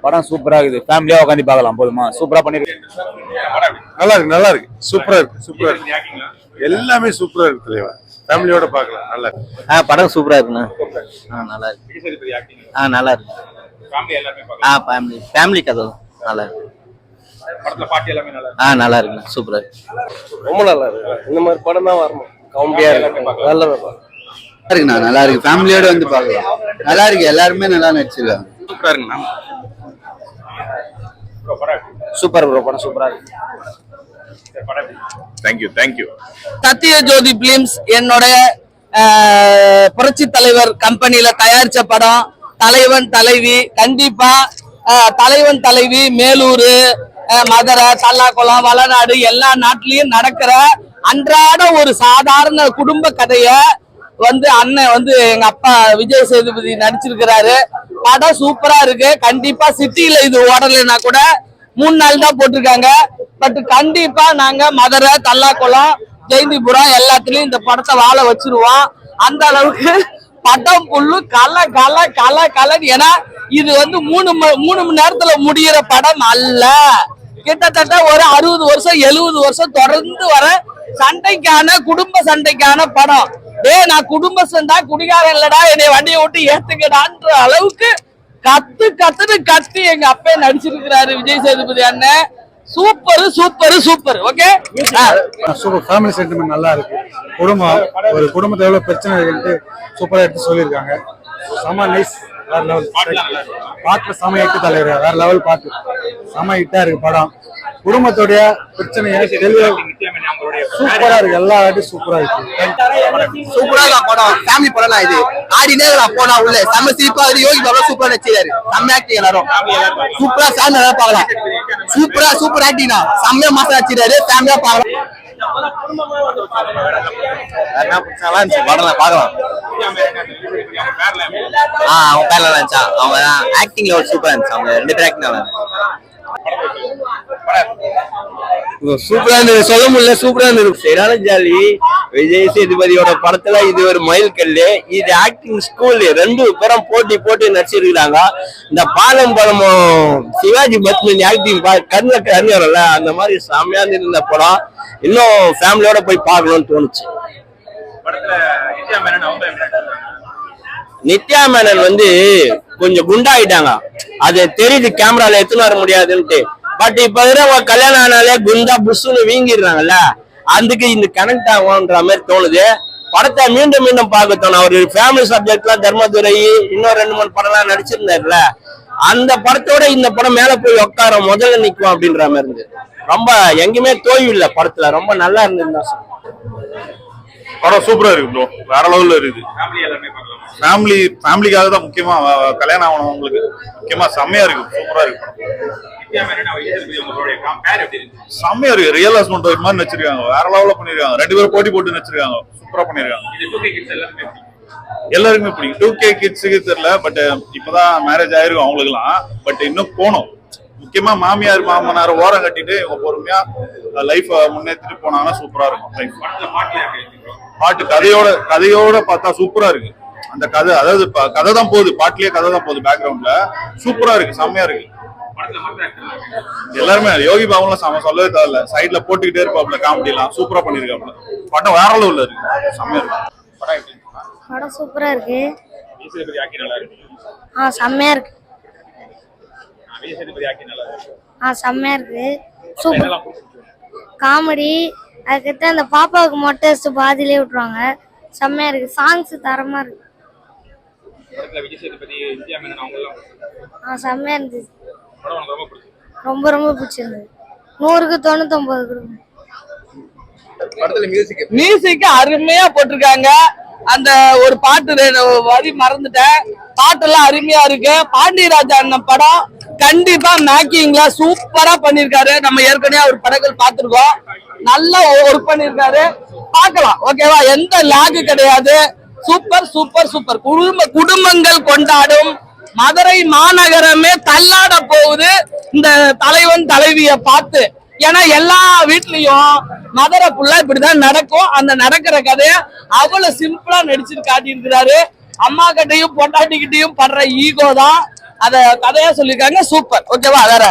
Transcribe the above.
படம் சூப்பரா இருக்குது. ஃபேமிலியா உட்காந்து பார்க்கலாம். போதுமா? சூப்பரா பண்ணிருக்கு. நல்லா இருக்கு, நல்லா இருக்கு, சூப்பரா இருக்கு, சூப்பரா இருக்கு. எல்லாமே சூப்பரா இருக்கு தலைவா. ஃபேமிலியோட பார்க்கலாம். நல்லா இருக்கு. படம் சூப்பரா இருக்குண்ணா. நல்லா இருக்கு. நல்லா இருக்கு. ஃபேமிலி கதை நல்லா இருக்கு. நல்லா இருக்கு. சூப்பரா இருக்கு. ரொம்ப நல்லா இருக்கு. இந்த மாதிரி படம் தான் வரணும். காமெடியா இருக்கு. நல்லா இருக்குண்ணா. நல்லா இருக்கு. ஃபேமிலியோட வந்து பார்க்கலாம். நல்லா இருக்கு. எல்லாருமே நல்லா நடிச்சிருக்காங்க. சூப்பரா இருக்குண்ணா. Super bro. படம் சூப்பரா இருக்கு. Thank you, thank you. சத்திய ஜோதி பிலிம்ஸ் என்னுடைய புரட்சி தலைவர் கம்பெனில தயாரிச்ச படம் தலைவன் தலைவி. கண்டிப்பா தலைவன் தலைவி மேலூர், மதுரை, தல்லாக்குளம், வளநாடு எல்லா நாட்டிலயும் நடக்கிற அன்றாட ஒரு சாதாரண குடும்ப கதைய அண்ணன் எங்க அப்பா விஜய் சேதுபதி நடிச்சிருக்கிறாரு. படம் சூப்பரா இருக்கு. கண்டிப்பா சிட்டியில இது ஓடலைன்னா கூட 3 நாள் தான் போட்டிருக்காங்க. பட் கண்டிப்பா நாங்க மதுரை, தல்லாக்குளம், ஜெயந்திபுரம் எல்லாத்துலயும் இந்த படத்தை வாழ வச்சிருவோம். அந்த அளவுக்கு படம் புல்லு கலை கலை கலை கலை. ஏன்னா இது 3 மணி நேரத்துல முடிகிற படம் அல்ல. கிட்டத்தட்ட ஒரு 60 வருஷம் 70 வருஷம் தொடர்ந்து வர சண்டைக்கான குடும்ப சண்டைக்கான படம். நான் குடும்ப சண்டை குடிகாரன் இல்லடா, என்னை வண்டியை விட்டு ஏத்துக்கடான்ற அளவுக்கு கத்துன்னு கத்தி எங்க அப்பா நடிச்சிருக்கிறாரு விஜய் சேதுபதி அண்ணன். Super super super. Okay, super. Family sentiment நல்லா இருக்கு. ஒரு குடும்பத்தை எவ்வளவு பிரச்சனை இருக்குன்னு சூப்பரா எடுத்து சொல்லியிருக்காங்க. செம நைஸ். வேற லெவல் பாட்டுல செம எட்டு தலைவர். வேற லெவல் பாட்டு. செம ஹிட்டா இருக்கு படம். குடும்பத்துடைய பிரச்சனையை சூப்பரா இருக்கு. எல்லா ஆட்டும் சூப்பரா இருக்கு. சூப்பரா இருக்கு படம். ஃபேமிலி படம் தான் இது. ஆடினே போனா உள்ள செம்ம சிரிப்பா இருக்கு. யோகி பாபா சூப்பரா நடிச்சிருக்காரு. செம்ம ஆக்டிங். எல்லாரும் சூப்பரா ஃபேமிலி நல்லா பார்க்கலாம். சூப்பர் ஆக்டிங் தான். செம்மையா மாசம் நடிச்சிருக்காரு. ஃபேமிலியா பார்க்கலாம். படம் பார்க்கலாம். அவங்க பேர்ல இருந்துச்சா? அவங்க ஆக்டிங்ல சூப்பரா இருந்துச்சு. அவங்க 2 பேர் ஆக்டிங் நல்லா சூப்பரா இருந்தது. சொல்ல முடியல. சூப்பரா இருந்தது. சரியான ஜாலி. விஜய் சேதுபதியோட படத்துல இது ஒரு மைல் கல்லு. இது ஆக்டிங் ஸ்கூல். 2 பேரும் போட்டு நடிச்சிருக்காங்க. இந்த பாலம் படமும் சிவாஜி பத்மினி ஆக்டிங் கண்ணு வரல. அந்த மாதிரி செம்மையா இருந்த படம். இன்னும் ஃபேமிலியோட போய் பார்க்கணும்னு தோணுச்சு. நித்யா மேனன் கொஞ்சம் குண்டாயிட்டாங்க. அது தெரியுது கேமரால எடுத்துன்னு வர முடியாதுன்ட்டு. பட் இப்ப கல்யாணம் ஆனாலே குண்டா புஷ்னு வீங்கிடுறாங்கல்ல. அதுக்கு இந்த கனெக்ட் ஆகும்ன்ற மாதிரி தோணுது. படத்தை மீண்டும் பார்க்க தோணும். அவர் ஃபேமிலி சப்ஜெக்ட்லாம் தர்மதுரை இன்னும் 2-3 படம்லாம் நடிச்சிருந்தாருல. அந்த படத்தோட இந்த படம் மேல போய் உட்கார முதல்ல நிற்கும் அப்படின்ற மாதிரி இருந்து. ரொம்ப எங்கேயுமே தோய்வு இல்லை படத்துல. ரொம்ப நல்லா இருந்ததுன்னு தான் சொல்றேன். படம் சூப்பரா இருக்கு ப்ரோ. வேற லெவல்ல இருக்குது. ஃபேமிலிக்காக தான் முக்கியமா கல்யாணம் ஆகணும். உங்களுக்கு முக்கியமா செம்மையா இருக்கு. சூப்பரா இருக்கு. செம்மையா இருக்கு. ரியல் ஹஸ்பண்ட் மாதிரி நடிச்சிருக்காங்க. வேற லெவல்ல பண்ணிருக்காங்க. 2 பேரும் போட்டு நடிச்சிருக்காங்க. சூப்பரா பண்ணிருக்காங்க. எல்லாருக்குமே பிடிக்கும். 2K கிட்ஸுக்கு தெரியல. பட் இப்பதான் மேரேஜ் ஆயிருக்கும் அவங்களுக்குலாம். பட் இன்னும் போகணும். முக்கியமா மாமியார் மாமனார் ஓரம் கட்டிட்டு இவங்க பொறுமையா லைஃப் முன்னேற்றிட்டு போனாங்கன்னா சூப்பரா இருக்கும். பாட்டு கதையோட பார்த்தா சூப்பரா இருக்கு. அந்த கதை, அதாவது கதை தான் போகுது. பாட்டுலயே கதை தான் போகுது. பேக்ரவுண்ட்ல சூப்பரா இருக்கு. செம்மையா இருக்கு. எல்லாருமே யோகி பாபுலாம் சொல்லவே தேவையில்ல. சைட்ல போட்டுக்கிட்டே இருப்பாப்ல. காமெடி எல்லாம் சூப்பரா பண்ணிருக்காப்ல. படம் வேற லெவல்ல இருக்கு. செம்மையா இருக்கு. படம் சூப்பரா இருக்கு. செம்மையா இருக்கு. செம்மையா இருக்கு. Super comedy. அதுக்கடுத்து அந்த பாப்பாவுக்கு மொட்டை வச்சு பாதியிலே விட்டுருவாங்க. செம்மையா இருக்கு. சாங்ஸ் தரமா இருக்கு. செம்மையா இருந்துச்சு. ரொம்ப பிடிச்சிருந்தது. 100க்கு 99 கொடுக்கும். மியூசிக் அருமையா போட்டிருக்காங்க. அந்த ஒரு பாட்டு வரி மறந்துட்டேன். பாட்டெல்லாம் அருமையா இருக்கு. பாண்டியராஜா அண்ணன் படம் கண்டிப்பா மேக்கிங்ல சூப்பரா பண்ணிருக்காரு. நம்ம ஏற்கனவே அவர் படங்கள் பார்த்திருக்கோம். நல்லா ஒர்க் பண்ணிருக்காரு. பார்க்கலாம். ஓகேவா? எந்த லாகு கிடையாது. Super super super. குடும்பங்கள் கொண்டாடும் மதுரை மாநகரமே தள்ளாட போகுது இந்த தலைவன் தலைவிய பார்த்து. ஏன்னா எல்லா வீட்லயும் மதுரைக்குள்ள இப்படிதான் நடக்கும். அந்த நடக்கிற கதைய அவ்வளவு சிம்பிளா நடிச்சிட்டு காட்டி இருக்கிறாரு. அம்மா கிட்டையும் பொண்டாட்டிக்கிட்டையும் படுற ஈகோ தான் அத கதையா சொல்லியிருக்காங்க. சூப்பர். ஓகேவா? வேற